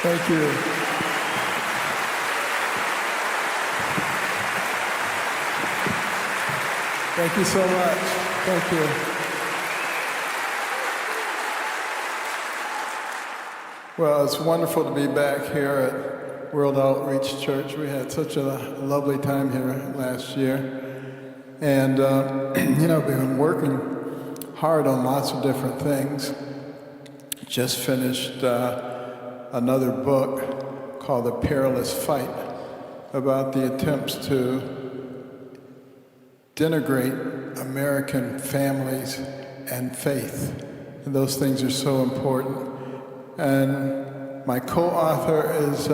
Thank you. Thank you so much. Thank you. Well, it's wonderful to be back here at World Outreach Church. We had such a lovely time here last year. And, we've been working hard on lots of different things. Just finished another book called The Perilous Fight about the attempts to denigrate American families and faith. And those things are so important. And my co-author is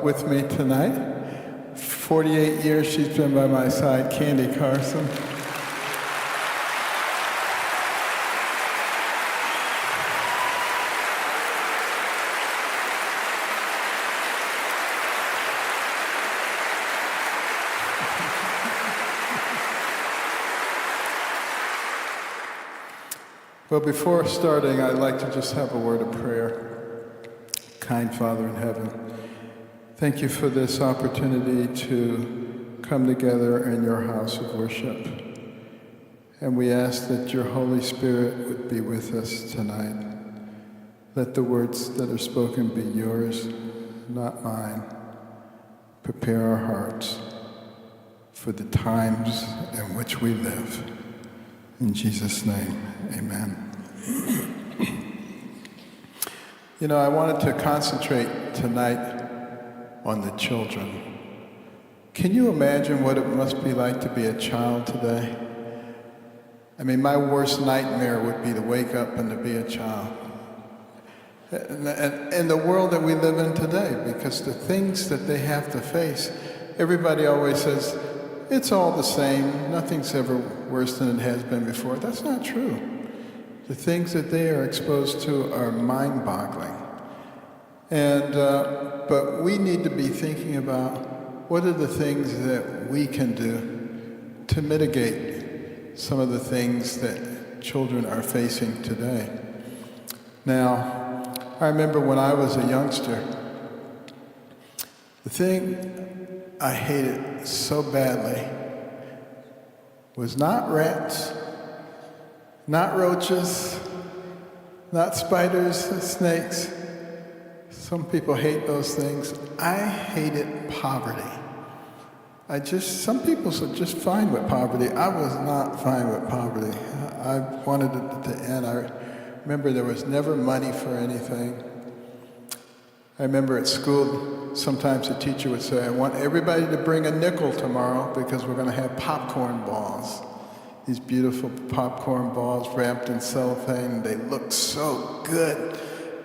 with me tonight. 48 years she's been by my side, Candy Carson. Well, before starting, I'd like to just have a word of prayer. Kind Father in heaven, thank you for this opportunity to come together in your house of worship. And we ask that your Holy Spirit would be with us tonight. Let the words that are spoken be yours, not mine. Prepare our hearts for the times in which we live. In Jesus' name, amen. I wanted to concentrate tonight on the children. Can you imagine what it must be like to be a child today? I mean, my worst nightmare would be to wake up and to be a child. And in the world that we live in today, because the things that they have to face, everybody always says, it's all the same, nothing's ever worse than it has been before. That's not true. The things that they are exposed to are mind-boggling. And but we need to be thinking about what are the things that we can do to mitigate some of the things that children are facing today. Now, I remember when I was a youngster, the thing I hated so badly was not rats, not roaches, not spiders, snakes. Some people hate those things. I hated poverty. Some people are just fine with poverty. I was not fine with poverty. I wanted it to end. I remember there was never money for anything. I remember at school, sometimes the teacher would say, I want everybody to bring a nickel tomorrow because we're going to have popcorn balls. These beautiful popcorn balls wrapped in cellophane. They looked so good.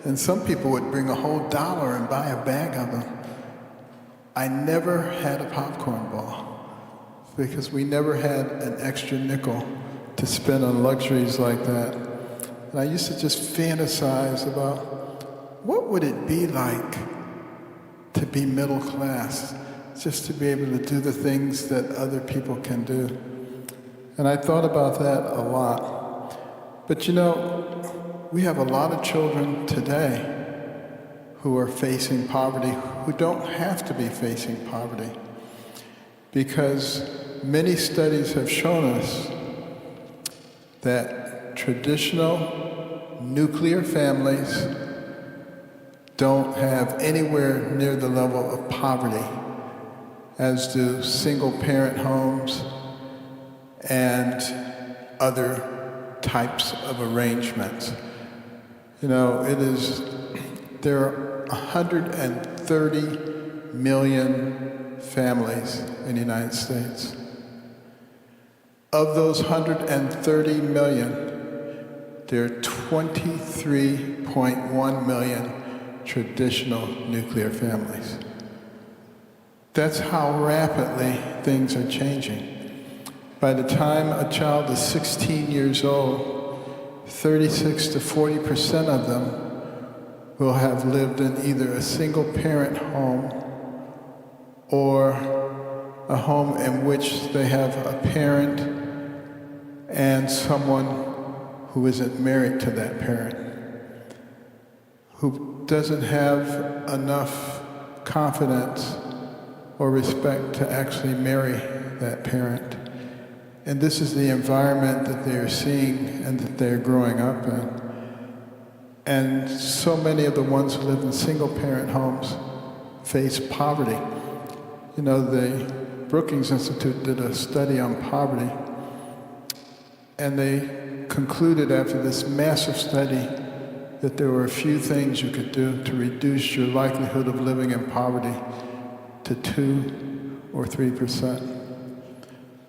And some people would bring a whole $1 and buy a bag of them. I never had a popcorn ball because we never had an extra nickel to spend on luxuries like that. And I used to just fantasize about what would it be like to be middle class, just to be able to do the things that other people can do. And I thought about that a lot. But we have a lot of children today who are facing poverty, who don't have to be facing poverty, because many studies have shown us that traditional nuclear families don't have anywhere near the level of poverty as do single-parent homes and other types of arrangements. There are 130 million families in the United States. Of those 130 million, there are 23.1 million traditional nuclear families. That's how rapidly things are changing. By the time a child is 16 years old, 36 to 40% of them will have lived in either a single-parent home or a home in which they have a parent and someone who isn't married to that parent, who doesn't have enough confidence or respect to actually marry that parent. And this is the environment that they're seeing and that they're growing up in. And so many of the ones who live in single-parent homes face poverty. You know, the Brookings Institute did a study on poverty, and they concluded after this massive study that there were a few things you could do to reduce your likelihood of living in poverty to 2 or 3%.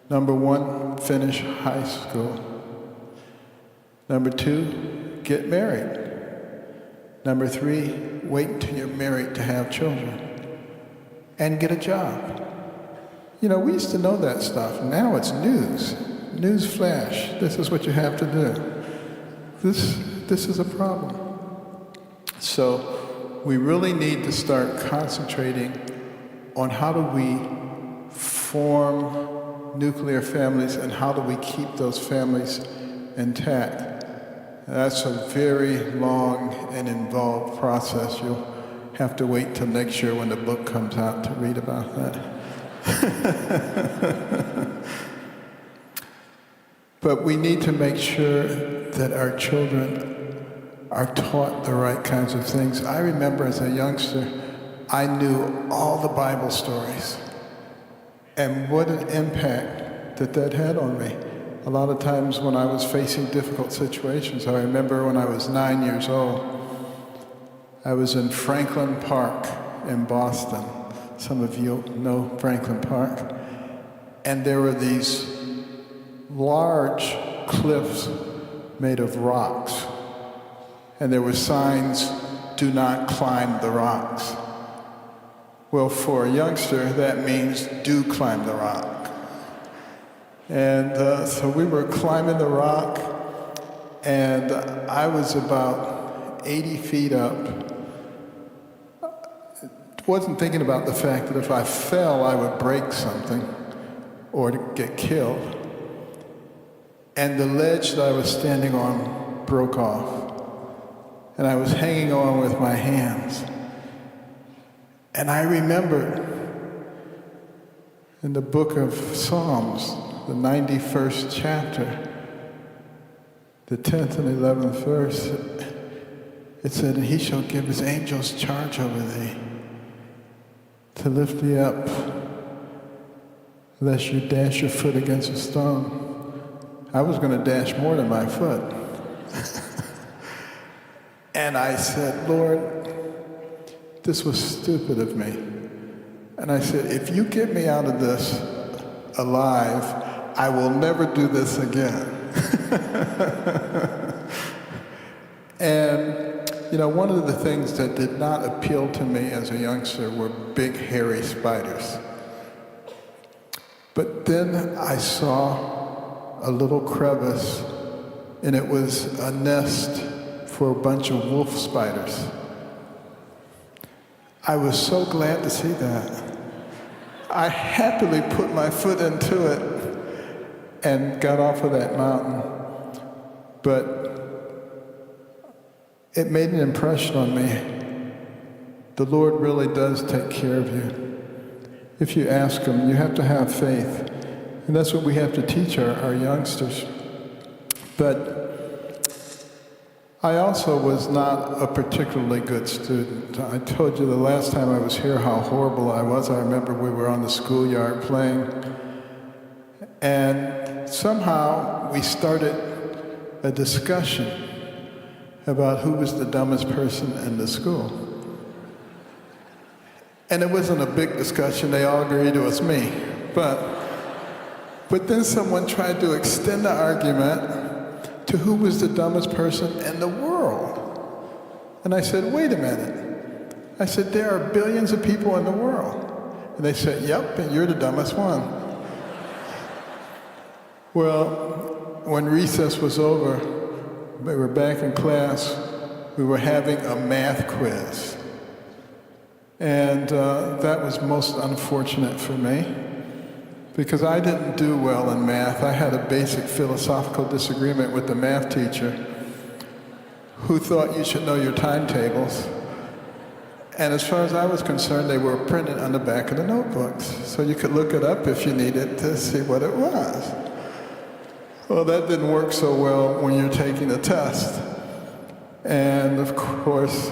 Number 1, finish high school. Number 2, get married. Number 3, wait until you're married to have children. And get a job. You know, we used to know that stuff. Now it's news. News flash. This is what you have to do. This is a problem. So we really need to start concentrating on how do we form nuclear families and how do we keep those families intact. That's a very long and involved process. You'll have to wait till next year when the book comes out to read about that. But we need to make sure that our children are taught the right kinds of things. I remember as a youngster, I knew all the Bible stories. And what an impact that had on me. A lot of times when I was facing difficult situations, I remember when I was 9 years old, I was in Franklin Park in Boston. Some of you know Franklin Park. And there were these large cliffs made of rocks. And there were signs, "Do not climb the rocks." Well, for a youngster, that means do climb the rock. And so we were climbing the rock, and I was about 80 feet up. Wasn't thinking about the fact that if I fell, I would break something or get killed. And the ledge that I was standing on broke off, and I was hanging on with my hands. And I remember in the book of Psalms, the 91st chapter, the 10th and 11th verse, it said, "And he shall give his angels charge over thee, to lift thee up, lest you dash your foot against a stone." I was going to dash more than my foot. And I said, "Lord, this was stupid of me." And I said, "If you get me out of this alive, I will never do this again." And, you know, one of the things that did not appeal to me as a youngster were big, hairy spiders. But then I saw a little crevice, and it was a nest for a bunch of wolf spiders. I was so glad to see that. I happily put my foot into it and got off of that mountain. But it made an impression on me. The Lord really does take care of you. If you ask Him, you have to have faith. And that's what we have to teach our youngsters. But I also was not a particularly good student. I told you the last time I was here how horrible I was. I remember we were on the schoolyard playing, and somehow we started a discussion about who was the dumbest person in the school. And it wasn't a big discussion. They all agreed it was me. But then someone tried to extend the argument to who was the dumbest person in the world. And I said, "Wait a minute." I said, "There are billions of people in the world." And they said, "Yep, and you're the dumbest one." Well, when recess was over, we were back in class, we were having a math quiz. And that was most unfortunate for me, because I didn't do well in math. I had a basic philosophical disagreement with the math teacher, who thought you should know your timetables. And as far as I was concerned, they were printed on the back of the notebooks. So you could look it up if you needed to see what it was. Well, that didn't work so well when you're taking a test. And of course,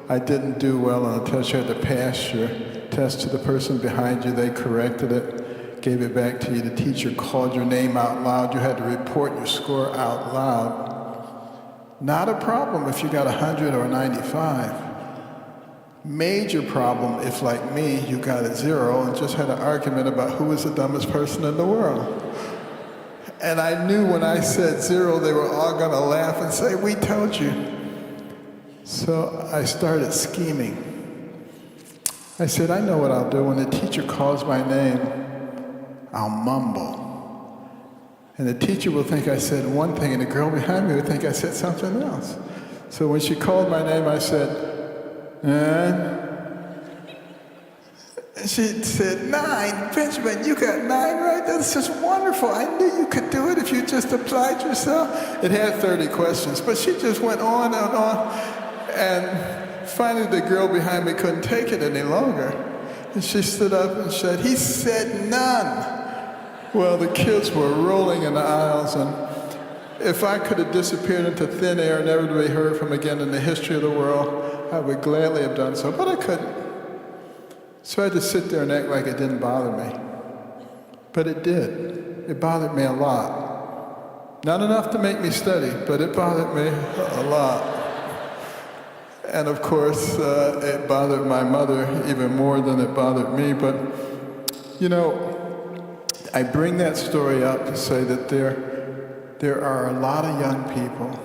I didn't do well on the test. You had to pass your test to the person behind you. They corrected it, gave it back to you. The teacher called your name out loud. You had to report your score out loud. Not a problem if you got 100 or 95. Major problem if, like me, you got a 0 and just had an argument about who was the dumbest person in the world. And I knew when I said 0, they were all gonna laugh and say, "We told you." So I started scheming. I said, I know what I'll do. When the teacher calls my name, I'll mumble. And the teacher will think I said one thing, and the girl behind me would think I said something else. So when she called my name, I said, and she said, 9. Benjamin, you got 9 right? That's just wonderful. I knew you could do it if you just applied yourself. It had 30 questions, but she just went on and on. And finally, the girl behind me couldn't take it any longer. And she stood up and said, "He said none." Well, the kids were rolling in the aisles, and if I could have disappeared into thin air and never to be heard from again in the history of the world, I would gladly have done so, but I couldn't. So I had to sit there and act like it didn't bother me. But it did. It bothered me a lot. Not enough to make me study, but it bothered me a lot. And of course, it bothered my mother even more than it bothered me. But, you know, I bring that story up to say that there are a lot of young people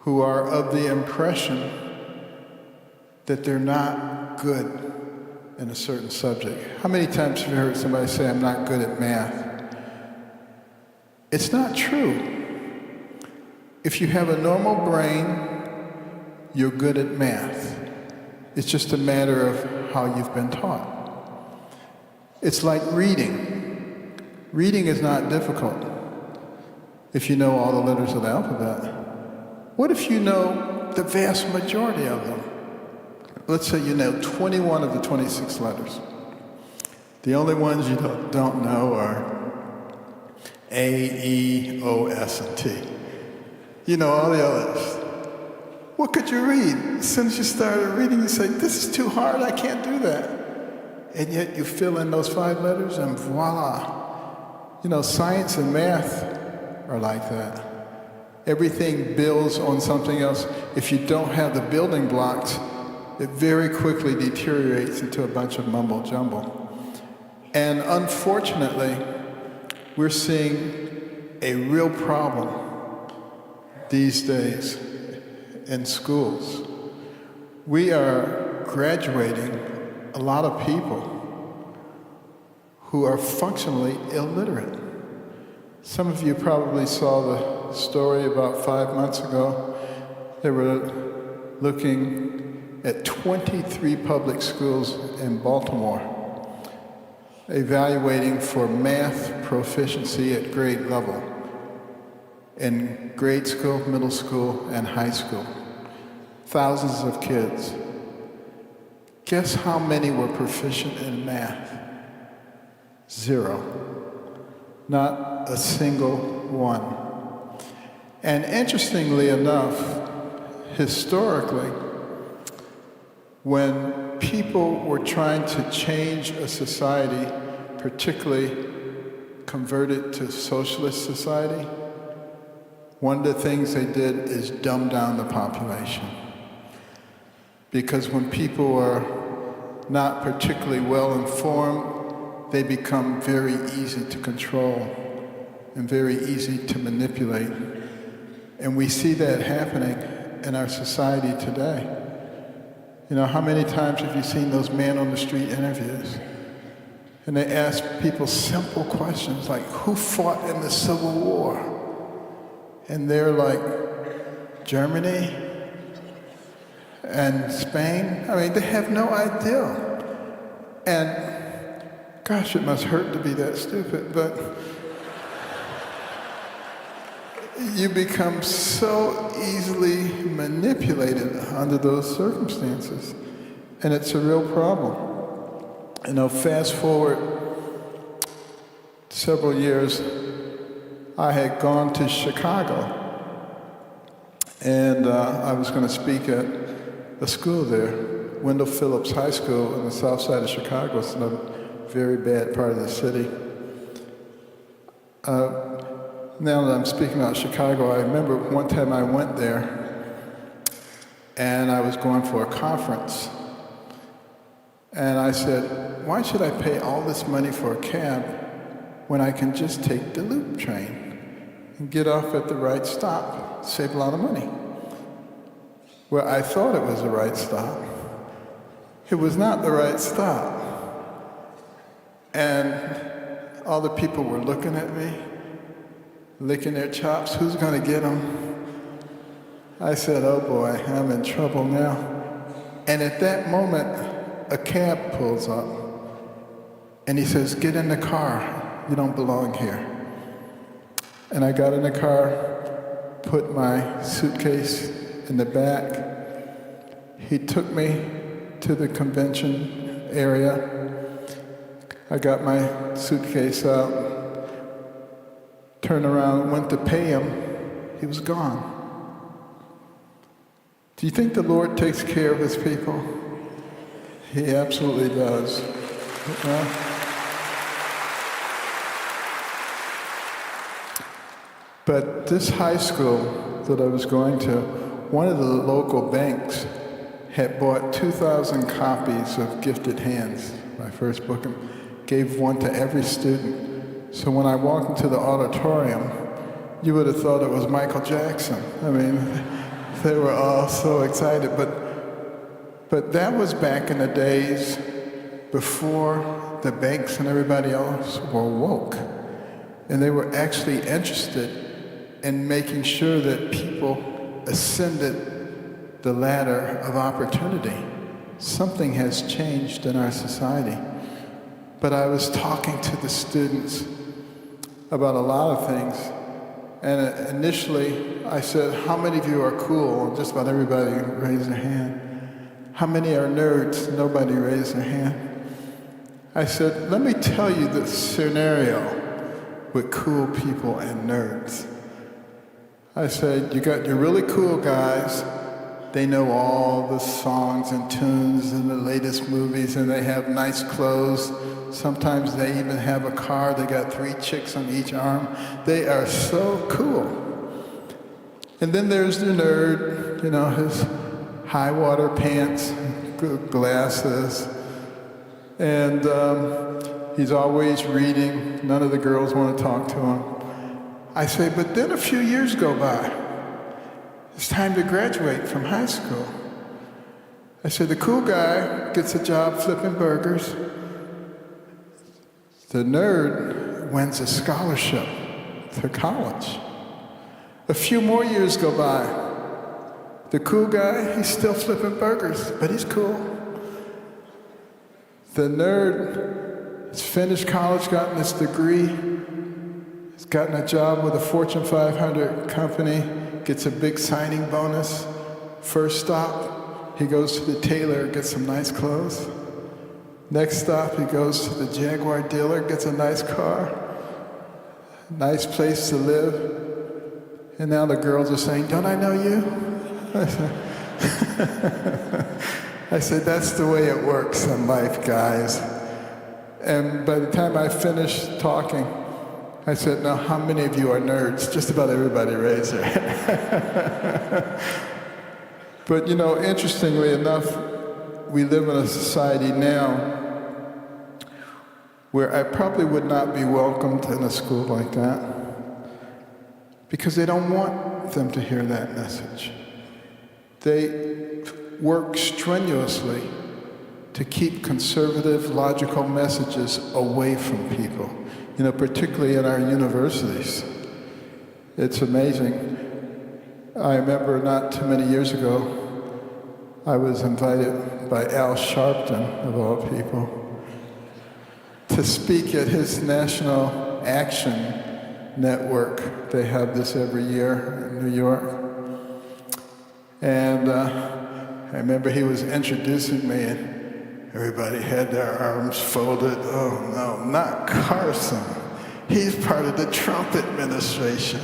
who are of the impression that they're not good in a certain subject. How many times have you heard somebody say, "I'm not good at math"? It's not true. If you have a normal brain, you're good at math. It's just a matter of how you've been taught. It's like reading. Reading is not difficult if you know all the letters of the alphabet. What if you know the vast majority of them? Let's say you know 21 of the 26 letters. The only ones you don't know are A, E, O, S, and T. You know all the others. What could you read? As soon as you started reading, you say, "This is too hard, I can't do that." And yet you fill in those 5 letters and voila. You know, science and math are like that. Everything builds on something else. If you don't have the building blocks, it very quickly deteriorates into a bunch of mumbo jumbo. And unfortunately, we're seeing a real problem these days in schools. We are graduating a lot of people who are functionally illiterate. Some of you probably saw the story about 5 months ago. They were looking at 23 public schools in Baltimore, evaluating for math proficiency at grade level in grade school, middle school, and high school. Thousands of kids. Guess how many were proficient in math? 0. Not a single one. And interestingly enough, historically, when people were trying to change a society, particularly convert it to socialist society, one of the things they did is dumb down the population. Because when people are not particularly well informed, they become very easy to control and very easy to manipulate. And we see that happening in our society today. You know, how many times have you seen those man on the street interviews? And they ask people simple questions like, who fought in the Civil War? And they're like, Germany and Spain? I mean, they have no idea. And gosh, it must hurt to be that stupid, but you become so easily manipulated under those circumstances. And it's a real problem. You know, fast forward several years, I had gone to Chicago, and I was going to speak at a school there, Wendell Phillips High School in the south side of Chicago. It's in a very bad part of the city. Now that I'm speaking about Chicago, I remember one time I went there, and I was going for a conference. And I said, why should I pay all this money for a cab when I can just take the loop train and get off at the right stop, save a lot of money? Well, I thought it was the right stop. It was not the right stop. And all the people were looking at me, licking their chops. Who's going to get them? I said, oh boy, I'm in trouble now. And at that moment, a cab pulls up, and he says, get in the car. You don't belong here. And I got in the car, put my suitcase in the back. He took me to the convention area. I got my suitcase out, turned around, went to pay him. He was gone. Do you think the Lord takes care of his people? He absolutely does. But this high school that I was going to, one of the local banks had bought 2,000 copies of Gifted Hands, my first book, and gave one to every student. So when I walked into the auditorium, you would have thought it was Michael Jackson. I mean, they were all so excited. But that was back in the days before the banks and everybody else were woke. And they were actually interested in making sure that people ascended the ladder of opportunity. Something has changed in our society. But I was talking to the students about a lot of things. And initially, I said, how many of you are cool? And just about everybody raised their hand. How many are nerds? Nobody raised their hand. I said, let me tell you the scenario with cool people and nerds. I said, you got your really cool guys. They know all the songs and tunes and the latest movies, and they have nice clothes. Sometimes they even have a car. They got 3 chicks on each arm. They are so cool. And then there's the nerd, you know, his high water pants, glasses, and he's always reading. None of the girls want to talk to him. I say, but then a few years go by. It's time to graduate from high school. I said, the cool guy gets a job flipping burgers. The nerd wins a scholarship to college. A few more years go by. The cool guy, he's still flipping burgers, but he's cool. The nerd has finished college, gotten his degree, has gotten a job with a Fortune 500 company, gets a big signing bonus. First stop, he goes to the tailor, gets some nice clothes. Next stop, he goes to the Jaguar dealer, gets a nice car, nice place to live. And now the girls are saying, don't I know you? I said, that's the way it works in life, guys. And by the time I finished talking, I said, now how many of you are nerds? Just about everybody raised their hand. But you know, interestingly enough, we live in a society now where I probably would not be welcomed in a school like that because they don't want them to hear that message. They work strenuously to keep conservative, logical messages away from people, you know, particularly in our universities. It's amazing. I remember not too many years ago, I was invited by Al Sharpton, of all people, to speak at his National Action Network. They have this every year in New York. And I remember he was introducing me and everybody had their arms folded. Oh no, not Carson. He's part of the Trump administration.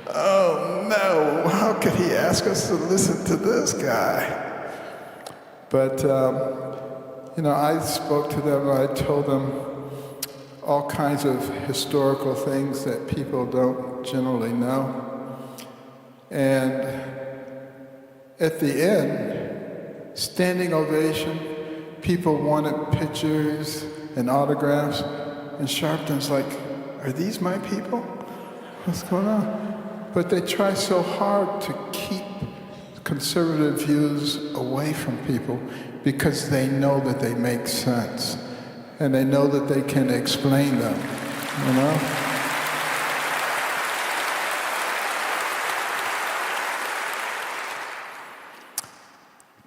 Oh no, how could he ask us to listen to this guy? But, I spoke to them and I told them all kinds of historical things that people don't generally know. And at the end, standing ovation, people wanted pictures and autographs, and Sharpton's like, are these my people? What's going on? But they try so hard to keep conservative views away from people because they know that they make sense, and they know that they can explain them,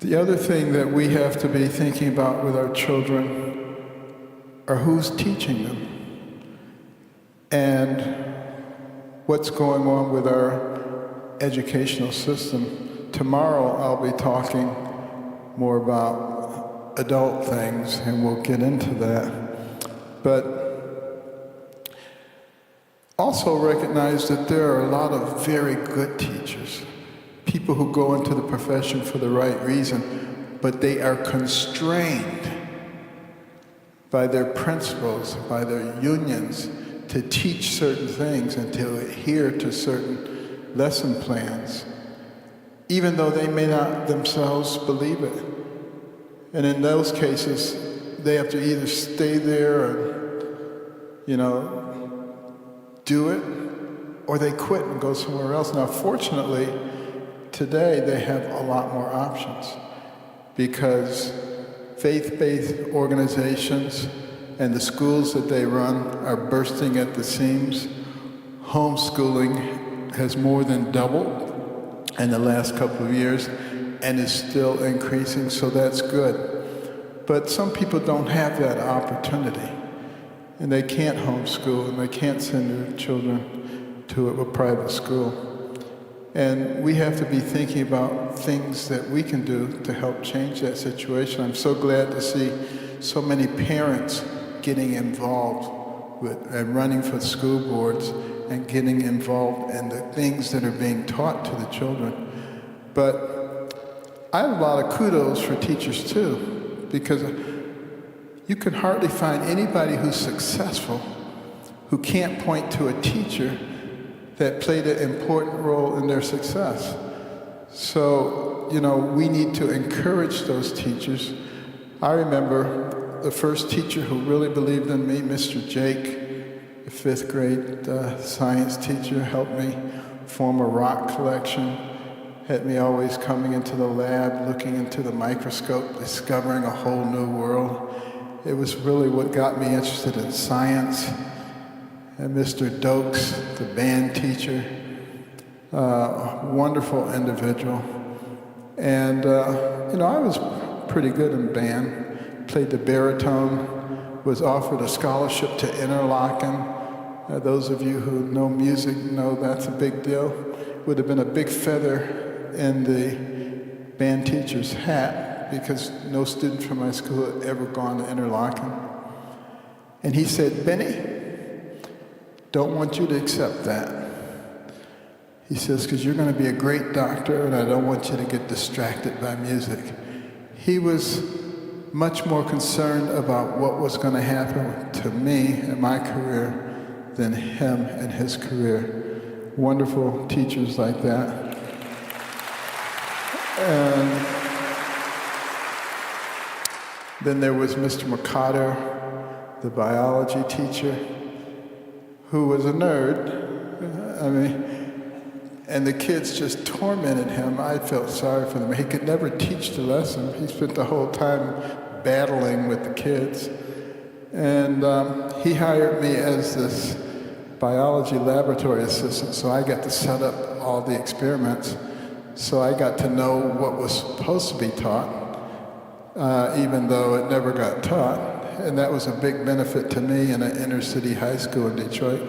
The other thing that we have to be thinking about with our children are who's teaching them and what's going on with our educational system. Tomorrow I'll be talking more about adult things, and we'll get into that. But also recognize that there are a lot of very good teachers, people who go into the profession for the right reason, but they are constrained by their principles, by their unions, to teach certain things and to adhere to certain lesson plans, even though they may not themselves believe it. And in those cases, they have to either stay there and, do it, or they quit and go somewhere else. Now, fortunately, today they have a lot more options because faith-based organizations and the schools that they run are bursting at the seams. Homeschooling has more than doubled in the last couple of years and is still increasing, so that's good. But some people don't have that opportunity, and they can't homeschool, and they can't send their children to a private school. And we have to be thinking about things that we can do to help change that situation. I'm so glad to see so many parents getting involved with and running for school boards and getting involved in the things that are being taught to the children. But I have a lot of kudos for teachers too, because you can hardly find anybody who's successful who can't point to a teacher that played an important role in their success. So, we need to encourage those teachers. I remember the first teacher who really believed in me, Mr. Jake, the 5th grade science teacher, helped me form a rock collection, had me always coming into the lab, looking into the microscope, discovering a whole new world. It was really what got me interested in science. And Mr. Dokes, the band teacher, wonderful individual. And, I was pretty good in band, played the baritone, was offered a scholarship to Interlochen. Those of you who know music know that's a big deal. Would have been a big feather in the band teacher's hat because no student from my school had ever gone to Interlochen. And he said, Benny, don't want you to accept that. He says, because you're going to be a great doctor and I don't want you to get distracted by music. He was much more concerned about what was going to happen to me and my career than him and his career. Wonderful teachers like that. And then there was Mr. McCotter, the biology teacher, who was a nerd. And the kids just tormented him. I felt sorry for them. He could never teach the lesson. He spent the whole time battling with the kids. And he hired me as this biology laboratory assistant, so I got to set up all the experiments. So I got to know what was supposed to be taught, even though it never got taught. And that was a big benefit to me in an inner city high school in Detroit.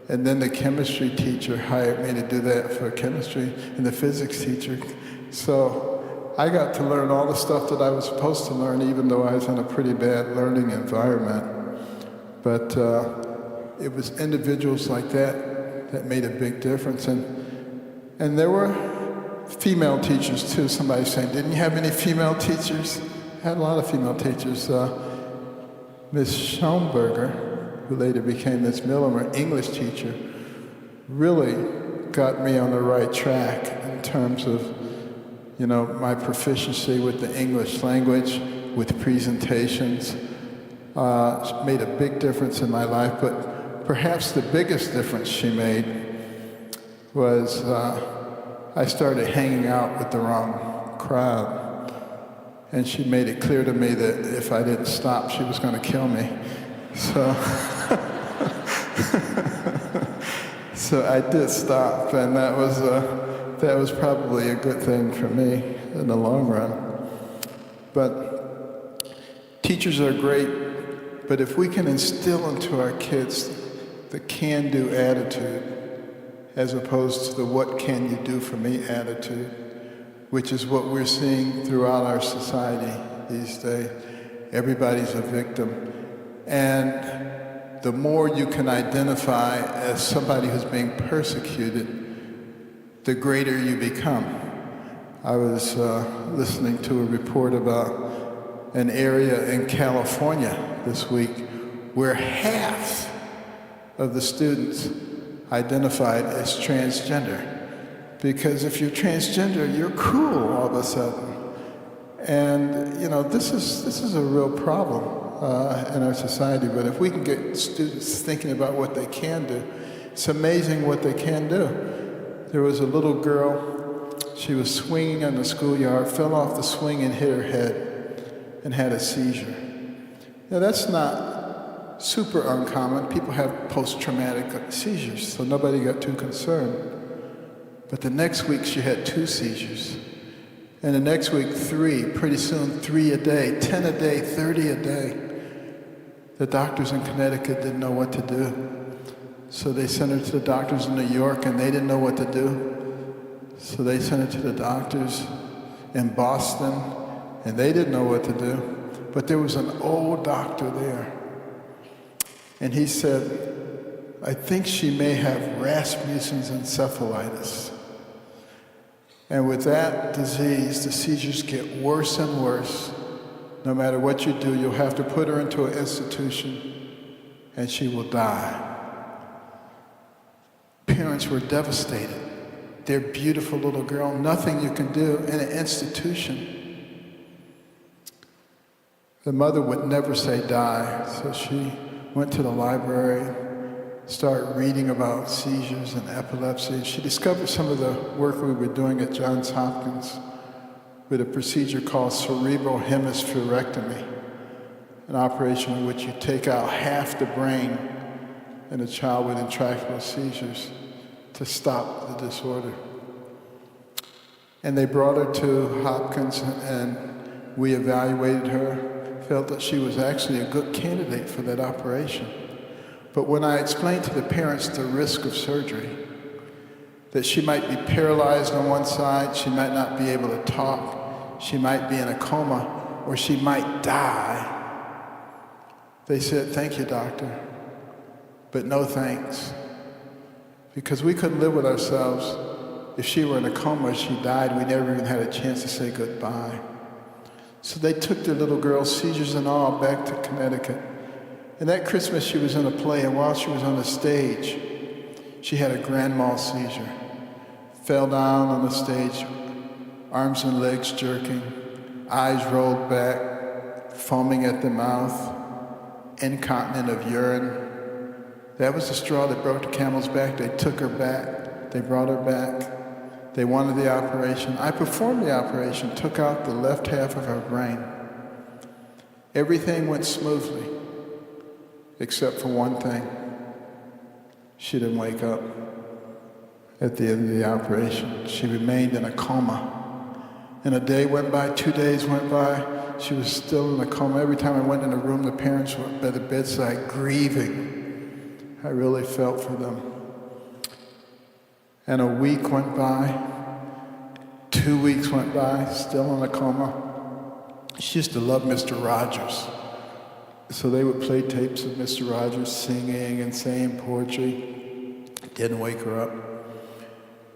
And then the chemistry teacher hired me to do that for chemistry, and the physics teacher. So I got to learn all the stuff that I was supposed to learn, even though I was in a pretty bad learning environment. But it was individuals like that that made a big difference. And there were female teachers too. Somebody saying, didn't you have any female teachers? I had a lot of female teachers. Miss Schaumburger, who later became Miss Miller, my English teacher, really got me on the right track in terms of, you know, my proficiency with the English language, with presentations. Made a big difference in my life, but perhaps the biggest difference she made was I started hanging out with the wrong crowd. And she made it clear to me that if I didn't stop, she was going to kill me. So, so I did stop, and that was probably a good thing for me in the long run. But teachers are great, but if we can instill into our kids the can-do attitude, as opposed to the what can you do for me attitude, which is what we're seeing throughout our society these days. Everybody's a victim. And the more you can identify as somebody who's being persecuted, the greater you become. I was listening to a report about an area in California this week where half of the students identified as transgender. Because if you're transgender, you're cool all of a sudden. And, you know, this is a real problem in our society. But if we can get students thinking about what they can do, it's amazing what they can do. There was a little girl, she was swinging in the schoolyard, fell off the swing and hit her head and had a seizure. Now, that's not super uncommon. People have post-traumatic seizures, so nobody got too concerned. But the next week, she had 2 seizures. And the next week, 3. Pretty soon, 3 a day, 10 a day, 30 a day. The doctors in Connecticut didn't know what to do. So they sent her to the doctors in New York, and they didn't know what to do. So they sent her to the doctors in Boston, and they didn't know what to do. But there was an old doctor there. And he said, I think she may have Rasmussen's encephalitis. And with that disease, the seizures get worse and worse. No matter what you do, you'll have to put her into an institution, and she will die. Parents were devastated. Their beautiful little girl, nothing you can do in an institution. The mother would never say die, so she went to the library, started reading about seizures and epilepsy. She discovered some of the work we were doing at Johns Hopkins with a procedure called cerebral hemispherectomy, an operation in which you take out half the brain in a child with intractable seizures to stop the disorder. And they brought her to Hopkins, and we evaluated her, felt that she was actually a good candidate for that operation. But when I explained to the parents the risk of surgery, that she might be paralyzed on one side, she might not be able to talk, she might be in a coma, or she might die, they said, thank you, doctor, but no thanks. Because we couldn't live with ourselves. If she were in a coma, she died, we never even had a chance to say goodbye. So they took their little girl, seizures and all, back to Connecticut. And that Christmas, she was in a play, and while she was on the stage, she had a grand mal seizure. Fell down on the stage, arms and legs jerking, eyes rolled back, foaming at the mouth, incontinent of urine. That was the straw that broke the camel's back. They took her back. They brought her back. They wanted the operation. I performed the operation, took out the left half of her brain. Everything went smoothly, except for one thing. She didn't wake up at the end of the operation. She remained in a coma. And a day went by, 2 days went by, she was still in a coma. Every time I went in the room, the parents were by the bedside grieving. I really felt for them. And a week went by, 2 2 weeks went by, still in a coma. She used to love Mr. Rogers. So they would play tapes of Mr. Rogers singing and saying poetry. Didn't wake her up.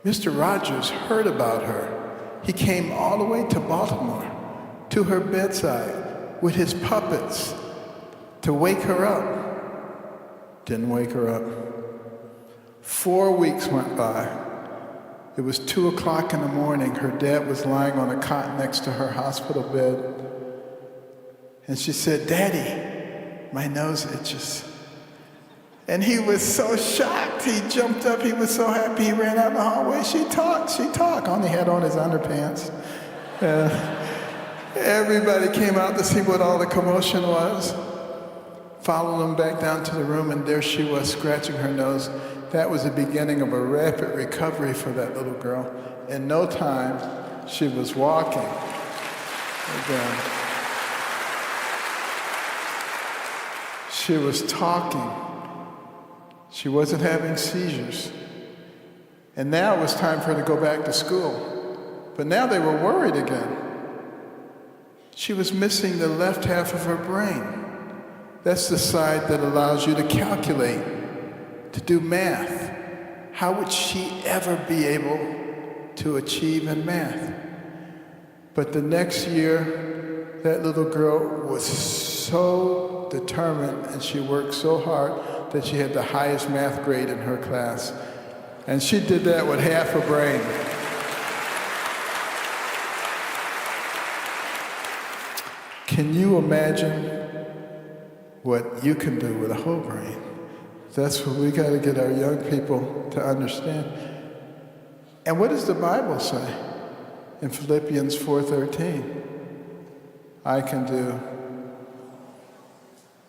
Mr. Rogers heard about her. He came all the way to Baltimore, to her bedside, with his puppets to wake her up. Didn't wake her up. 4 weeks went by. It was 2 o'clock in the morning. Her dad was lying on a cot next to her hospital bed. And she said, "Daddy, my nose itches." And he was so shocked. He jumped up. He was so happy. He ran out in the hallway. She talked. Only had on his underpants. Everybody came out to see what all the commotion was. Followed him back down to the room, and there she was, scratching her nose. That was the beginning of a rapid recovery for that little girl. In no time, she was walking again. She was talking. She wasn't having seizures. And now it was time for her to go back to school. But now they were worried again. She was missing the left half of her brain. That's the side that allows you to calculate, to do math. How would she ever be able to achieve in math? But the next year, that little girl was so determined and she worked so hard that she had the highest math grade in her class. And she did that with half a brain. Can you imagine what you can do with a whole brain? That's what we got to get our young people to understand. And what does the Bible say in Philippians 4:13? I can do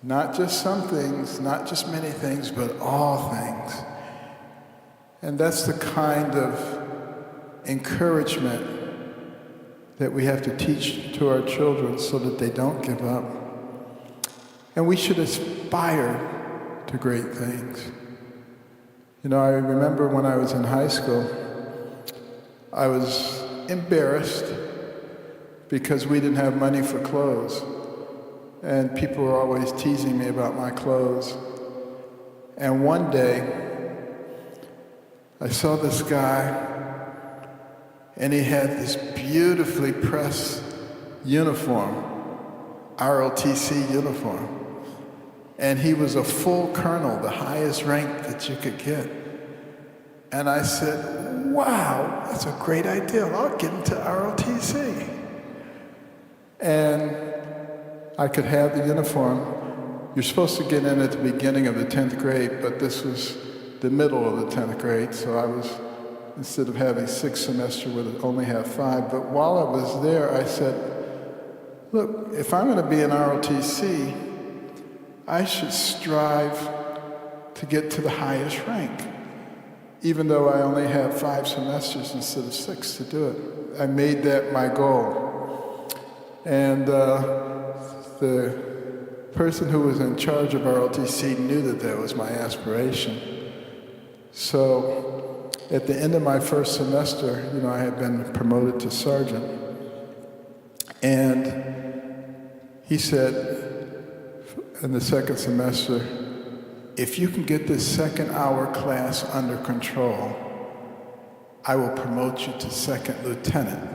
not just some things, not just many things, but all things. And that's the kind of encouragement that we have to teach to our children so that they don't give up. And we should aspire to great things. You know, I remember when I was in high school, I was embarrassed because we didn't have money for clothes. And people were always teasing me about my clothes. And one day, I saw this guy, and he had this beautifully pressed uniform, ROTC uniform. And he was a full colonel, the highest rank that you could get. And I said, wow, that's a great idea. I'll get into ROTC. And I could have the uniform. You're supposed to get in at the beginning of the 10th grade, but this was the middle of the 10th grade, so I was, instead of having 6 semesters, would only have 5. But while I was there, I said, look, if I'm going to be in ROTC, I should strive to get to the highest rank, even though I only have 5 semesters instead of 6 to do it. I made that my goal. And the person who was in charge of ROTC knew that that was my aspiration. So at the end of my first semester, you know, I had been promoted to sergeant. And he said, in the second semester, if you can get this second hour class under control, I will promote you to second lieutenant.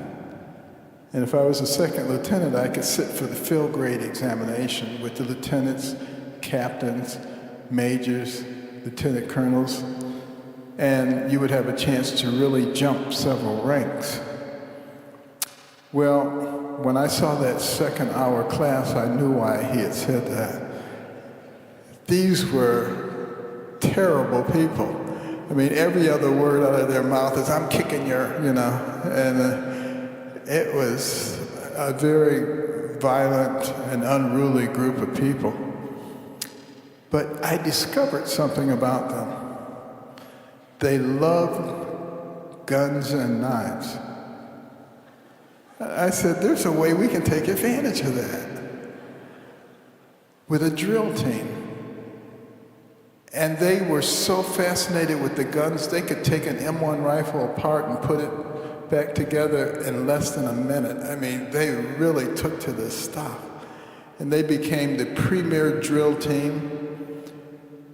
And if I was a second lieutenant, I could sit for the field grade examination with the lieutenants, captains, majors, lieutenant colonels, and you would have a chance to really jump several ranks. Well, when I saw that second hour class, I knew why he had said that. These were terrible people. I mean, every other word out of their mouth is, I'm kicking your, you know, and it was a very violent and unruly group of people. But I discovered something about them. They loved guns and knives. I said, there's a way we can take advantage of that with a drill team. And they were so fascinated with the guns, they could take an M1 rifle apart and put it back together in less than a minute. I mean, they really took to this stuff. And they became the premier drill team,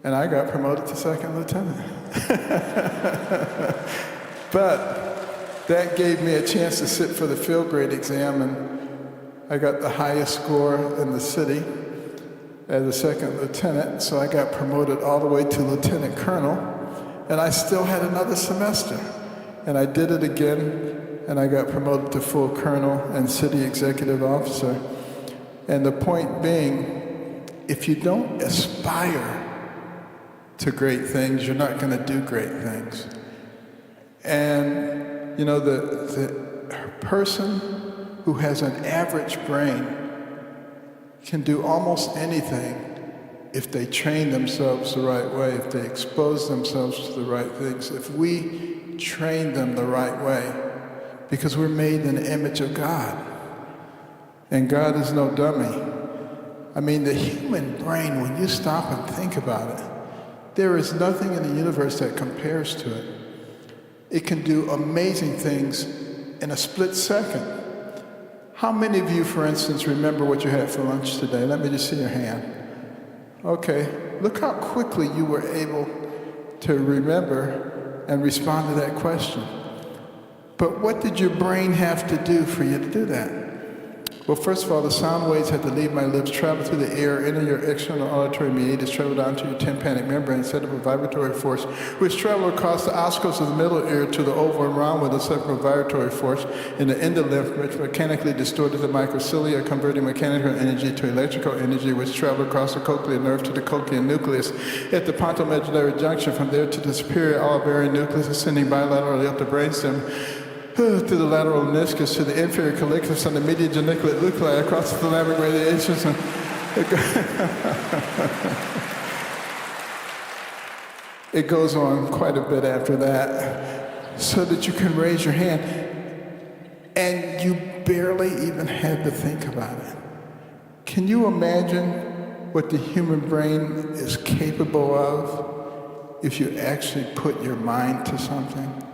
and I got promoted to second lieutenant. But that gave me a chance to sit for the field grade exam, and I got the highest score in the city as a second lieutenant, so I got promoted all the way to lieutenant colonel, and I still had another semester. And I did it again, and I got promoted to full colonel and city executive officer. And the point being, if you don't aspire to great things, you're not going to do great things. And, you know, the person who has an average brain can do almost anything if they train themselves the right way, if they expose themselves to the right things, if we train them the right way, because we're made in the image of God. And God is no dummy. I mean, the human brain, when you stop and think about it, there is nothing in the universe that compares to it. It can do amazing things in a split second. How many of you, for instance, remember what you had for lunch today? Let me just see your hand. Okay, look how quickly you were able to remember and respond to that question. But what did your brain have to do for you to do that? Well, first of all, the sound waves had to leave my lips, travel through the air, enter your external auditory meatus, travel down to your tympanic membrane, set up a vibratory force, which traveled across the oscillus of the middle ear to the oval and round with a separate vibratory force in the endolymph, which mechanically distorted the microcilia, converting mechanical energy to electrical energy, which traveled across the cochlear nerve to the cochlear nucleus at the pontomedullary junction, from there to the superior olivarian nucleus, ascending bilaterally up the brainstem, to the lateral meniscus, to the inferior colliculus, and the medial geniculate nuclei, across the thalamic radiations. And it goes on quite a bit after that, so that you can raise your hand. And you barely even had to think about it. Can you imagine what the human brain is capable of if you actually put your mind to something?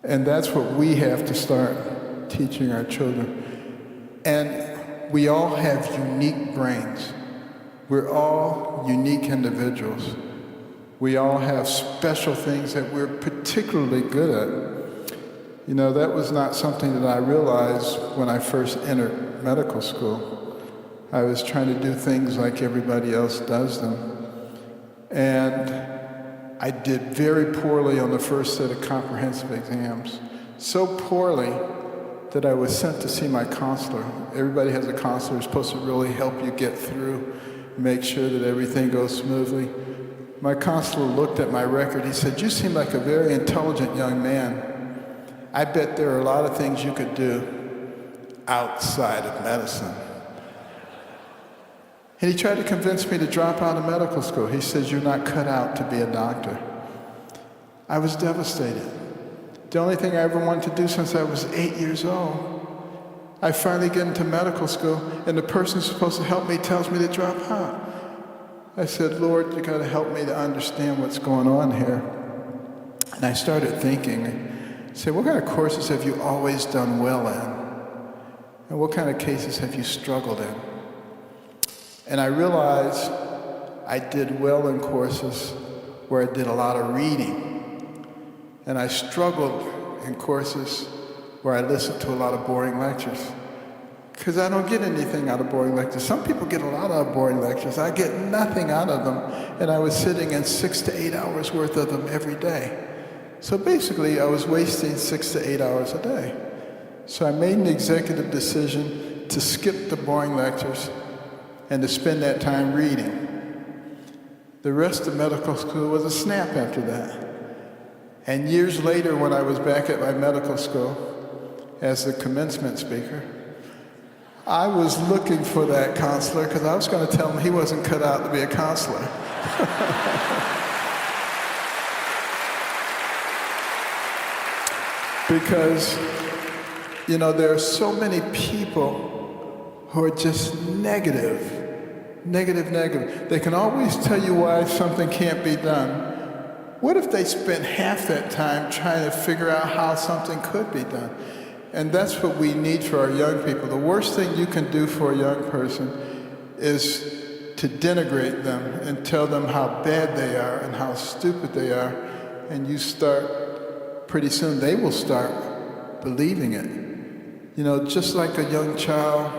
And that's what we have to start teaching our children. And we all have unique brains. We're all unique individuals. We all have special things that we're particularly good at. You know, that was not something that I realized when I first entered medical school. I was trying to do things like everybody else does them. And I did very poorly on the first set of comprehensive exams. So poorly that I was sent to see my counselor. Everybody has a counselor who's supposed to really help you get through, make sure that everything goes smoothly. My counselor looked at my record. He said, "You seem like a very intelligent young man. I bet there are a lot of things you could do outside of medicine." And he tried to convince me to drop out of medical school. He says, "You're not cut out to be a doctor." I was devastated. The only thing I ever wanted to do since I was 8 years old. I finally get into medical school, and the person who's supposed to help me tells me to drop out. I said, "Lord, you got to help me to understand what's going on here." And I started thinking, I said, what kind of courses have you always done well in? And what kind of cases have you struggled in? And I realized I did well in courses where I did a lot of reading. And I struggled in courses where I listened to a lot of boring lectures. Because I don't get anything out of boring lectures. Some people get a lot out of boring lectures. I get nothing out of them. And I was sitting in 6 to 8 hours worth of them every day. So basically, I was wasting 6 to 8 hours a day. So I made an executive decision to skip the boring lectures and to spend that time reading. The rest of medical school was a snap after that. And years later, when I was back at my medical school as the commencement speaker, I was looking for that counselor because I was going to tell him he wasn't cut out to be a counselor. Because, you know, there are so many people who are just negative. They can always tell you why something can't be done. what if they spent half that time trying to figure out how something could be done? And that's what we need for our young people. The worst thing you can do for a young person is to denigrate them and tell them how bad they are and how stupid they are. And you start, pretty soon they will start believing it. You know, just like a young child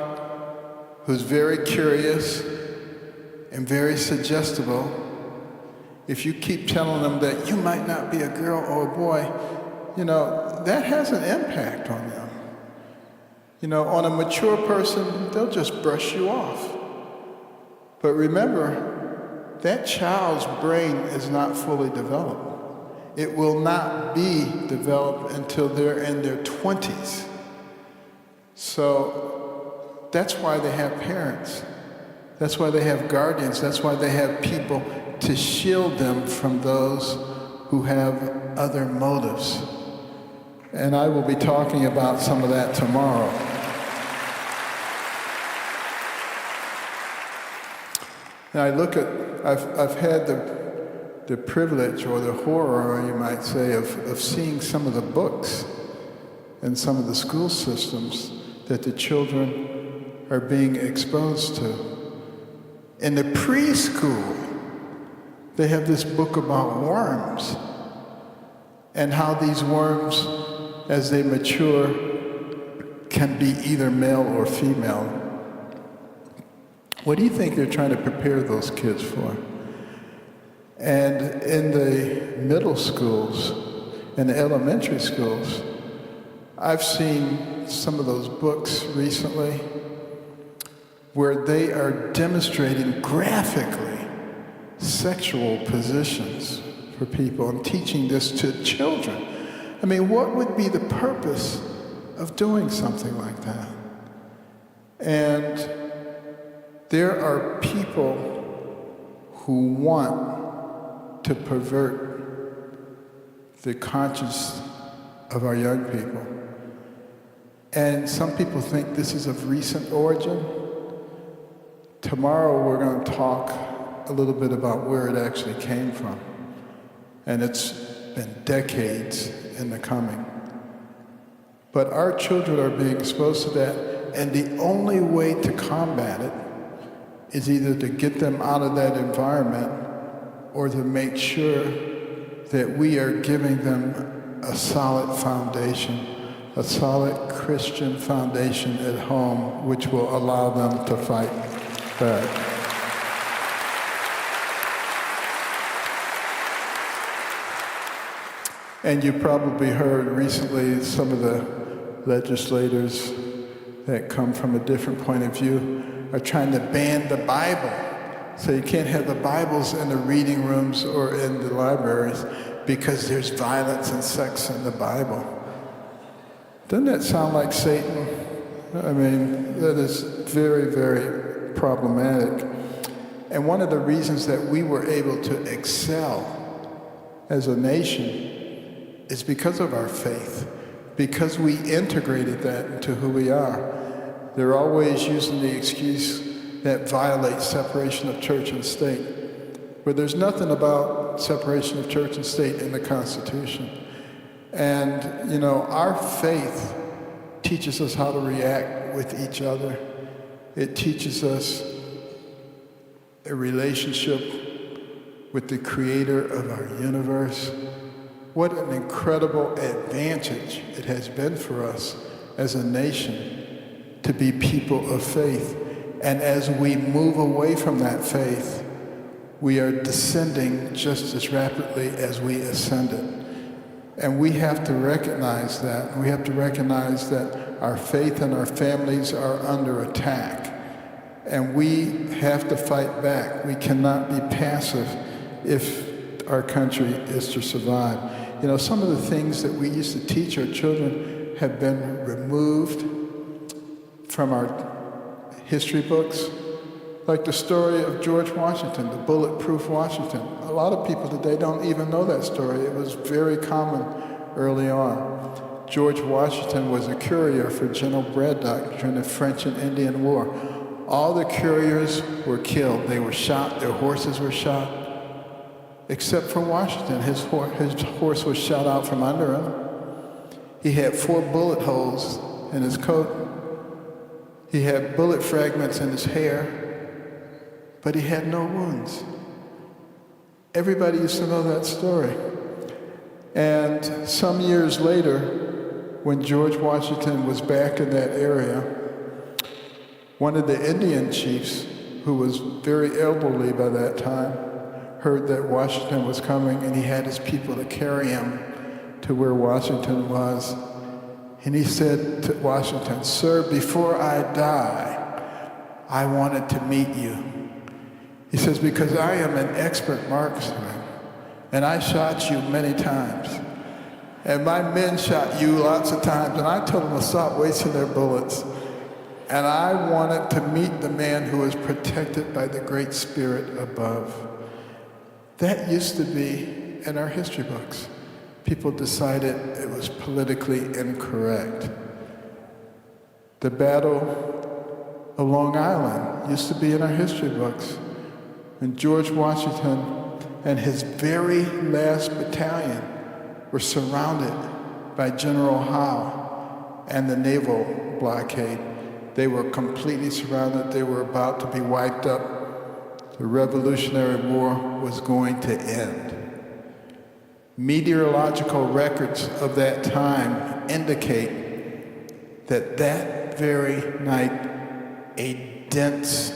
who's very curious and very suggestible, if you keep telling them that you might not be a girl or a boy, you know, that has an impact on them. You know, on a mature person, they'll just brush you off. But remember, that child's brain is not fully developed. It will not be developed until they're in their 20s. So that's why they have parents. That's why they have guardians. That's why they have people to shield them from those who have other motives. And I will be talking about some of that tomorrow. And I look at, I've had the privilege or the horror, you might say, of seeing some of the books and some of the school systems that the children are being exposed to. In the preschool, they have this book about worms and how these worms, as they mature, can be either male or female. What do you think they're trying to prepare those kids for? And in the middle schools and the elementary schools, I've seen some of those books recently where they are demonstrating graphically sexual positions for people and teaching this to children. I mean, what would be the purpose of doing something like that? And there are people who want to pervert the conscience of our young people. And some people think this is of recent origin. Tomorrow we're going to talk a little bit about where it actually came from. And it's been decades in the coming. But our children are being exposed to that, and the only way to combat it is either to get them out of that environment or to make sure that we are giving them a solid foundation, a solid Christian foundation at home, which will allow them to fight back. And you probably heard recently some of the legislators that come from a different point of view are trying to ban the Bible. So you can't have the Bibles in the reading rooms or in the libraries because there's violence and sex in the Bible. Doesn't that sound like Satan? I mean, that is very, very problematic. And one of the reasons that we were able to excel as a nation is because of our faith, because we integrated that into who we are. They're always using the excuse that violates separation of church and state, but there's nothing about separation of church and state in the Constitution. And, you know, our faith teaches us how to react with each other. It teaches us a relationship with the creator of our universe. What an incredible advantage it has been for us as a nation to be people of faith. And as we move away from that faith, we are descending just as rapidly as we ascended. And we have to recognize that. We have to recognize that our faith and our families are under attack. And we have to fight back. We cannot be passive if our country is to survive. You know, some of the things that we used to teach our children have been removed from our history books, like the story of George Washington, the bulletproof Washington. A lot of people today don't even know that story. It was very common early on. George Washington was a courier for General Braddock during the French and Indian War. All the couriers were killed. They were shot, their horses were shot. except for Washington. His horse was shot out from under him. He had 4 bullet holes in his coat. He had bullet fragments in his hair, but he had no wounds. Everybody used to know that story. And some years later, when George Washington was back in that area, one of the Indian chiefs, who was very elderly by that time, heard that Washington was coming, and he had his people to carry him to where Washington was. And he said to Washington, "Sir, before I die, I wanted to meet you." He says, "Because I am an expert marksman, and I shot you many times. And my men shot you lots of times, and I told them to stop wasting their bullets. And I wanted to meet the man who was protected by the Great Spirit above." That used to be in our history books. People decided it was politically incorrect. The Battle of Long Island used to be in our history books. When George Washington and his very last battalion were surrounded by General Howe and the naval blockade. They were completely surrounded. They were about to be wiped up. The Revolutionary War was going to end. Meteorological records of that time indicate that that very night, a dense,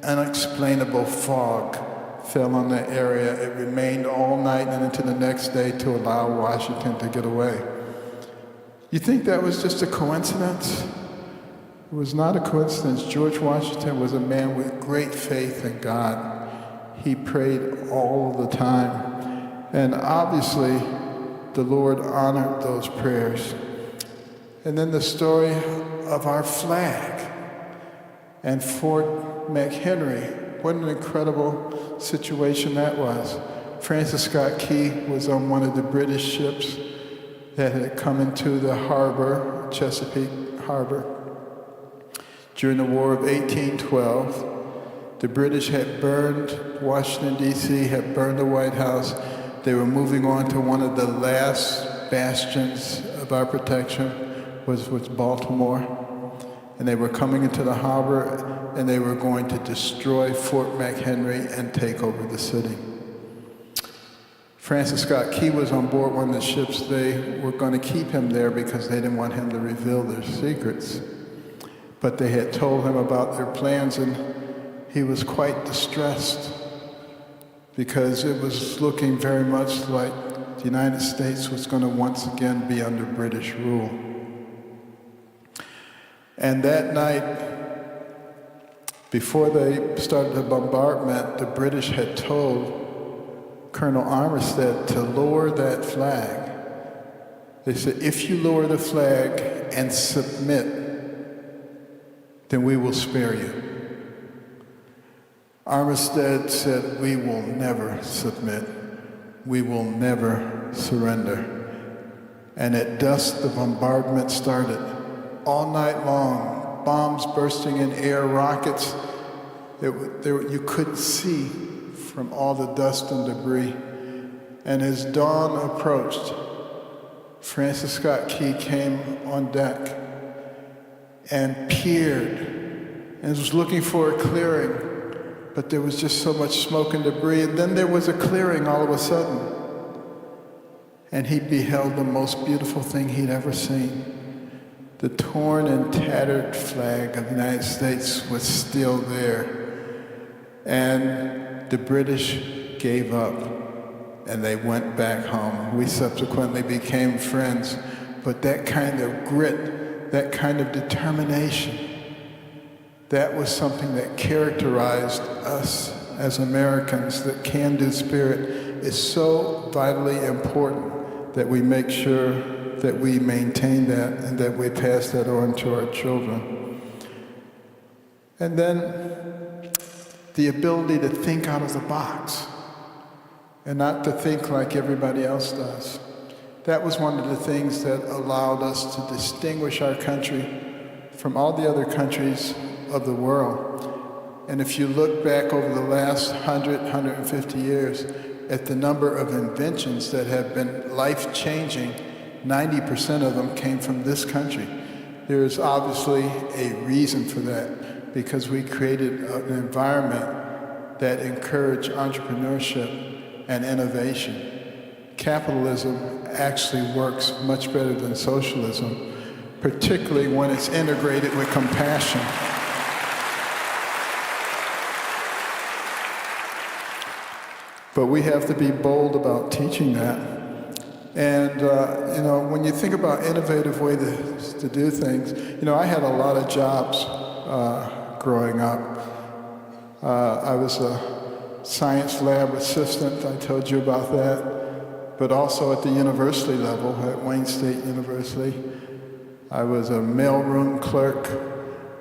unexplainable fog fell on the area. It remained all night and into the next day to allow Washington to get away. You think that was just a coincidence? It was not a coincidence. George Washington was a man with great faith in God. He prayed all the time. And obviously, the Lord honored those prayers. And then the story of our flag and Fort McHenry. What an incredible situation that was. Francis Scott Key was on one of the British ships that had come into the harbor, Chesapeake Harbor. During the War of 1812, the British had burned Washington, D.C., had burned the White House. They were moving on to one of the last bastions of our protection, was Baltimore. And they were coming into the harbor, and they were going to destroy Fort McHenry and take over the city. Francis Scott Key was on board one of the ships. They were going to keep him there because they didn't want him to reveal their secrets. But they had told him about their plans, and he was quite distressed because it was looking very much like the United States was going to once again be under British rule. And that night, before they started the bombardment, the British had told Colonel Armistead to lower that flag. They said, "If you lower the flag and submit, then we will spare you." Armistead said, "We will never submit. We will never surrender." And at dusk, the bombardment started. All night long, bombs bursting in air, rockets. You couldn't see from all the dust and debris. And as dawn approached, Francis Scott Key came on deck and peered and was looking for a clearing, but there was just so much smoke and debris. And then there was a clearing all of a sudden, and he beheld the most beautiful thing he'd ever seen. The torn and tattered flag of the United States was still there, and the British gave up, and they went back home. We subsequently became friends, but that kind of grit, that kind of determination, that was something that characterized us as Americans. That can-do spirit is so vitally important that we make sure that we maintain that and that we pass that on to our children. And then the ability to think out of the box and not to think like everybody else does. That was one of the things that allowed us to distinguish our country from all the other countries of the world. And if you look back over the last 100, 150 years, at the number of inventions that have been life-changing. 90% of them came from this country. There is obviously a reason for that, because we created an environment that encouraged entrepreneurship and innovation. Capitalism actually works much better than socialism, particularly when it's integrated with compassion. But we have to be bold about teaching that. And, when you think about innovative ways to do things, I had a lot of jobs growing up. I was a science lab assistant, I told you about that, but also at the university level at Wayne State University. I was a mailroom clerk.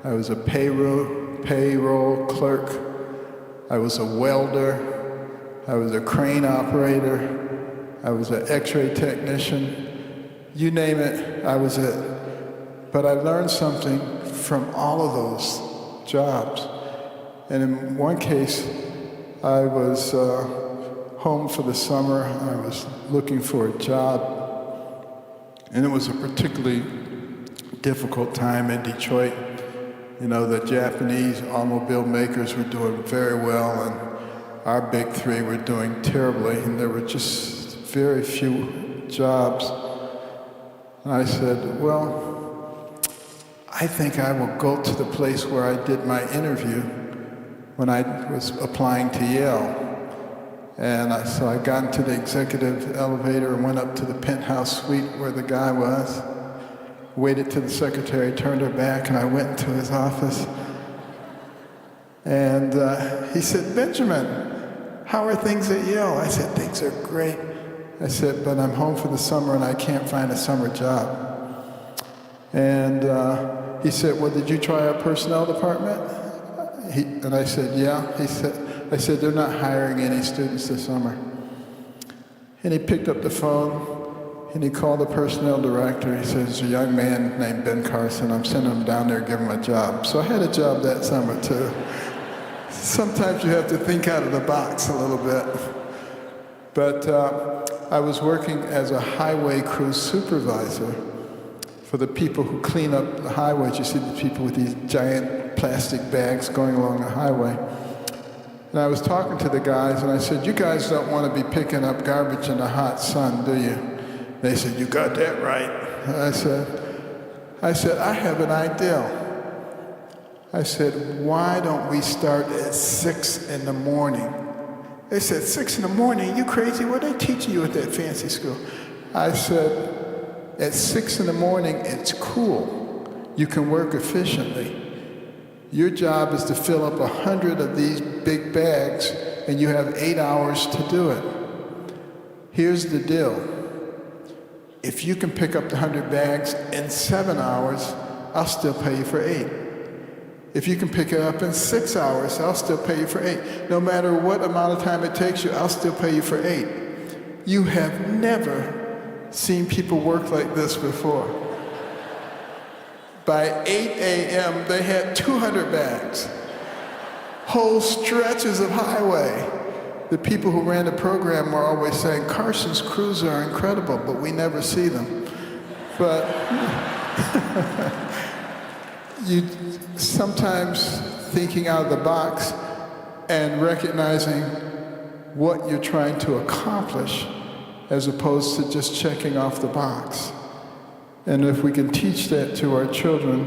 I was a payroll clerk. I was a welder. I was a crane operator. I was an x-ray technician. You name it, I was it. But I learned something from all of those jobs. And in one case, I was home for the summer. I was looking for a job. And it was a particularly difficult time in Detroit. The Japanese automobile makers were doing very well, and our big three were doing terribly, and there were just very few jobs. And I said, well, I think I will go to the place where I did my interview when I was applying to Yale. And so I got into the executive elevator and went up to the penthouse suite where the guy was, waited till the secretary turned her back, and I went into his office. And he said, Benjamin, how are things at Yale? I said, things are great. I said, but I'm home for the summer and I can't find a summer job. And he said, well, did you try our personnel department? And I said, yeah. I said, they're not hiring any students this summer. And he picked up the phone and he called the personnel director. He says, a young man named Ben Carson, I'm sending him down there to give him a job. So I had a job that summer too. Sometimes you have to think out of the box a little bit. But I was working as a highway crew supervisor for the people who clean up the highways. You see the people with these giant plastic bags going along the highway. And I was talking to the guys, and I said, you guys don't want to be picking up garbage in the hot sun, do you? They said, you got that right. I said, I have an idea. I said, why don't we start at 6 in the morning? They said, 6 in the morning? You crazy? What are they teaching you at that fancy school? I said, at 6 in the morning, it's cool. You can work efficiently. Your job is to fill up 100 of these big bags, and you have 8 hours to do it. Here's the deal. If you can pick up the 100 bags in 7 hours, I'll still pay you for 8. If you can pick it up in 6 hours, I'll still pay you for 8. No matter what amount of time it takes you, I'll still pay you for 8. You have never seen people work like this before. By 8 a.m., they had 200 bags, whole stretches of highway. The people who ran the program were always saying, Carson's crews are incredible, but we never see them. But you sometimes thinking out of the box and recognizing what you're trying to accomplish as opposed to just checking off the box. And if we can teach that to our children,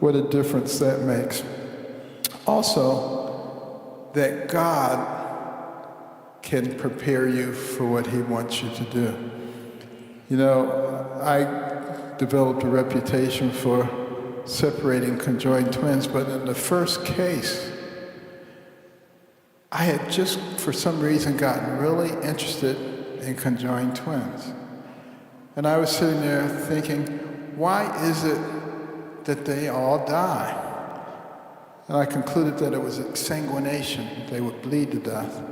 what a difference that makes. Also, that God can prepare you for what he wants you to do. I developed a reputation for separating conjoined twins, but in the first case, I had just, for some reason, gotten really interested in conjoined twins. And I was sitting there thinking, why is it that they all die? And I concluded that it was exsanguination. They would bleed to death.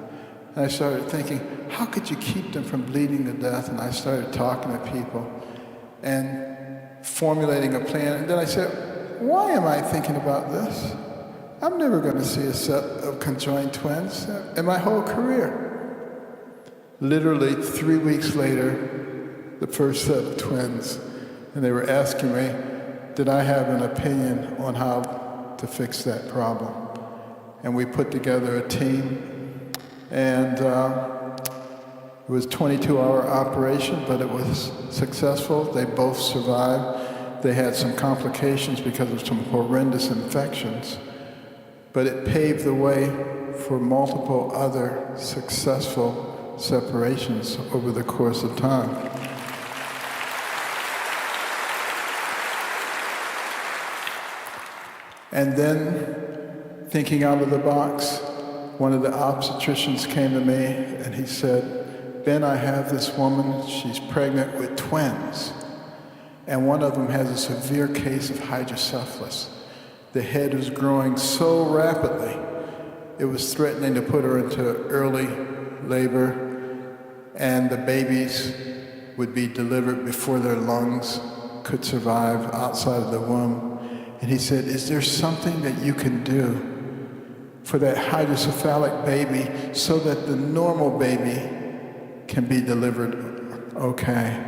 And I started thinking, how could you keep them from bleeding to death? And I started talking to people and formulating a plan. And then I said, why am I thinking about this? I'm never going to see a set of conjoined twins in my whole career. Literally 3 weeks later, the first set of twins, and they were asking me, did I have an opinion on how to fix that problem? And we put together a team, and it was a 22-hour operation, but it was successful. They both survived. They had some complications because of some horrendous infections, but it paved the way for multiple other successful separations over the course of time. And then, thinking out of the box, one of the obstetricians came to me and he said, Ben, I have this woman, she's pregnant with twins, and one of them has a severe case of hydrocephalus. The head was growing so rapidly, it was threatening to put her into early labor, and the babies would be delivered before their lungs could survive outside of the womb. And he said, is there something that you can do for that hydrocephalic baby so that the normal baby can be delivered okay?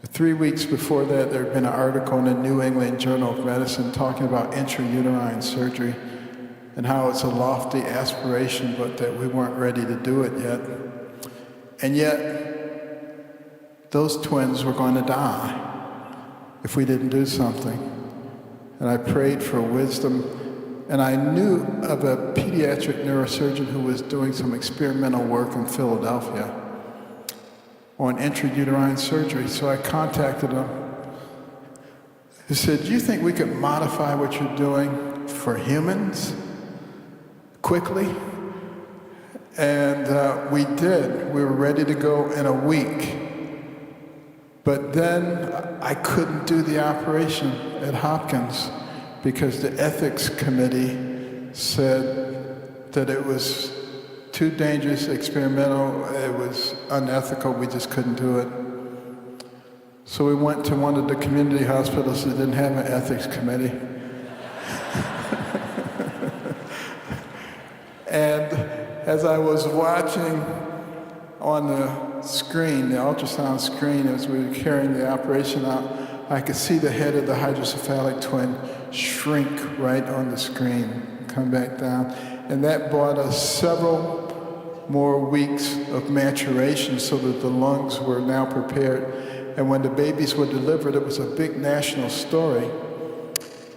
3 weeks before that, there had been an article in the New England Journal of Medicine talking about intrauterine surgery and how it's a lofty aspiration, but that we weren't ready to do it yet. And yet, those twins were going to die if we didn't do something. And I prayed for wisdom, and I knew of a pediatric neurosurgeon who was doing some experimental work in Philadelphia on intrauterine surgery. So I contacted him. He said, do you think we could modify what you're doing for humans quickly? And we did. We were ready to go in a week. But then I couldn't do the operation at Hopkins because the ethics committee said that it was too dangerous, experimental, it was unethical, we just couldn't do it. So we went to one of the community hospitals that didn't have an ethics committee. And as I was watching on the screen, the ultrasound screen, as we were carrying the operation out, I could see the head of the hydrocephalic twin shrink right on the screen, come back down. And that brought us several more weeks of maturation so that the lungs were now prepared. And when the babies were delivered, it was a big national story.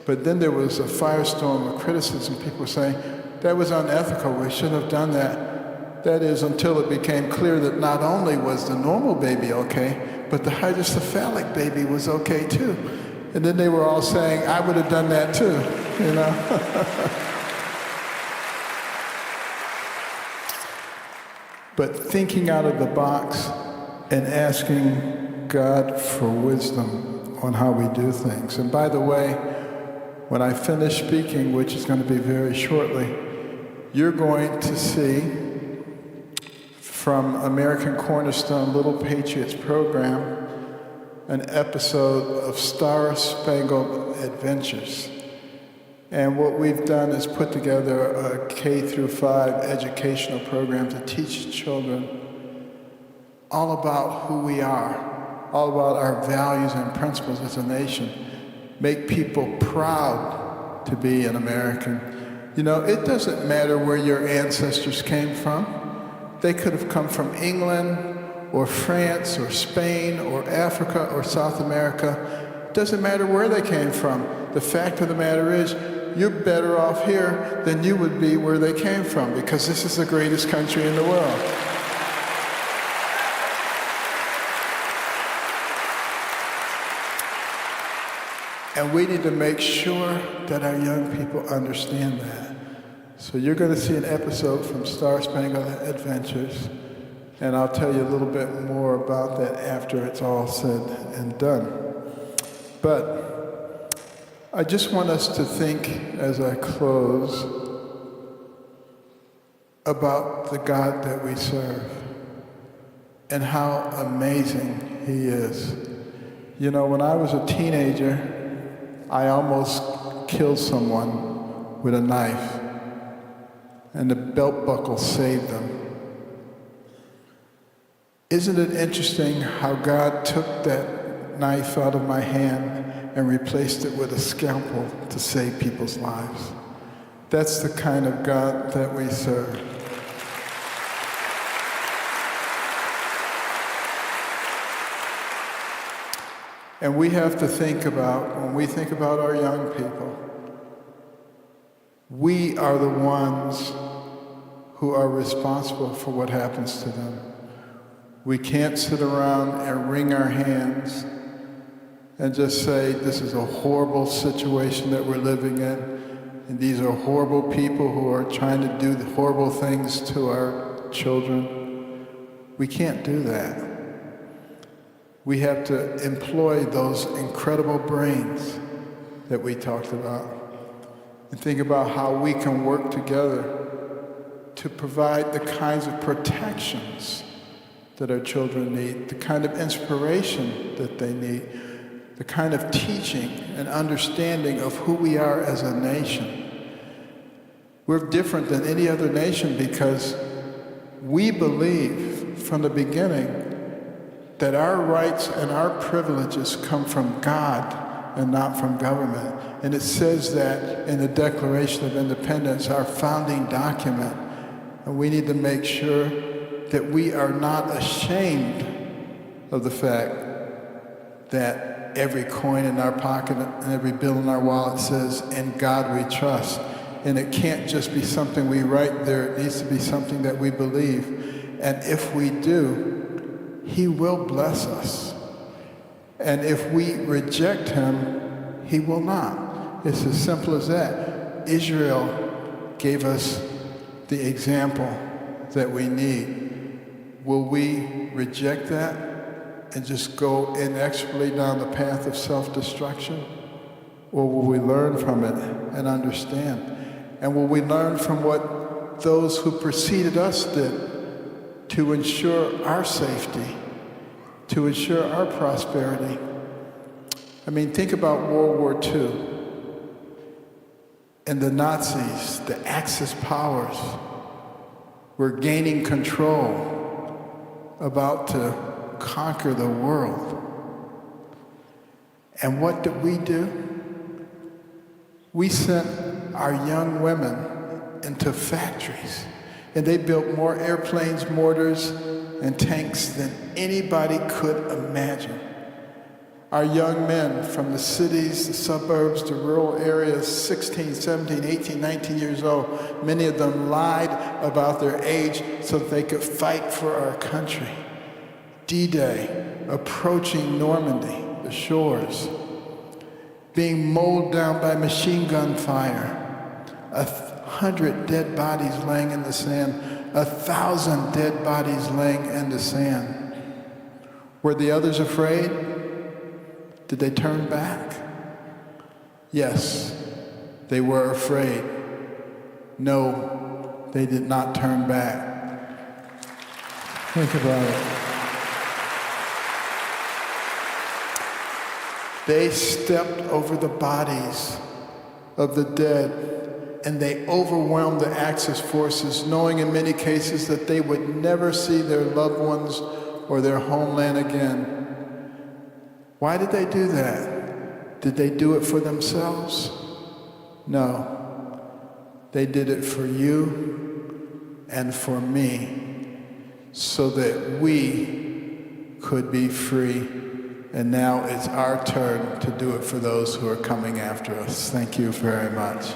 But then there was a firestorm of criticism. People were saying, that was unethical, we shouldn't have done that. That is, until it became clear that not only was the normal baby okay, but the hydrocephalic baby was okay too. And then they were all saying, I would have done that too, you know? But thinking out of the box and asking God for wisdom on how we do things. And by the way, when I finish speaking, which is going to be very shortly, you're going to see from American Cornerstone Little Patriots program an episode of Star Spangled Adventures. And what we've done is put together a K-5 educational program to teach children all about who we are, all about our values and principles as a nation, make people proud to be an American. You know, it doesn't matter where your ancestors came from. They could have come from England or France or Spain or Africa or South America. It doesn't matter where they came from. The fact of the matter is, you're better off here than you would be where they came from, because this is the greatest country in the world. And we need to make sure that our young people understand that. So you're going to see an episode from Star Spangled Adventures, and I'll tell you a little bit more about that after it's all said and done. But I just want us to think, as I close, about the God that we serve and how amazing He is. You know, when I was a teenager, I almost killed someone with a knife, and the belt buckle saved them. Isn't it interesting how God took that knife out of my hand and replaced it with a scalpel to save people's lives? That's the kind of God that we serve. And we have to think about, when we think about our young people, we are the ones who are responsible for what happens to them. We can't sit around and wring our hands and just say, this is a horrible situation that we're living in, and these are horrible people who are trying to do the horrible things to our children. We can't do that. We have to employ those incredible brains that we talked about and think about how we can work together to provide the kinds of protections that our children need, the kind of inspiration that they need, the kind of teaching and understanding of who we are as a nation. We're different than any other nation because we believe from the beginning that our rights and our privileges come from God and not from government. And it says that in the Declaration of Independence, our founding document. And we need to make sure that we are not ashamed of the fact that every coin in our pocket and every bill in our wallet says, "In God we trust." And it can't just be something we write there, it needs to be something that we believe. And if we do, He will bless us. And if we reject Him, He will not. It's as simple as that. Israel gave us the example that we need. Will we reject that and just go inexorably down the path of self-destruction? Or will we learn from it and understand? And will we learn from what those who preceded us did to ensure our safety, to ensure our prosperity? I mean, think about World War II and the Nazis, the Axis powers, were gaining control, about to conquer the world. And what did we do? We sent our young women into factories, and they built more airplanes, mortars, and tanks than anybody could imagine. Our young men from the cities, the suburbs, the rural areas, 16, 17, 18, 19 years old, many of them lied about their age so that they could fight for our country. D-Day, approaching Normandy, the shores, being mowed down by machine gun fire, 100 dead bodies laying in the sand, 1,000 dead bodies laying in the sand. Were the others afraid? Did they turn back? Yes, they were afraid. No, they did not turn back. Think about it. They stepped over the bodies of the dead, and they overwhelmed the Axis forces, knowing in many cases that they would never see their loved ones or their homeland again. Why did they do that? Did they do it for themselves? No. They did it for you and for me, so that we could be free. And now it's our turn to do it for those who are coming after us. Thank you very much.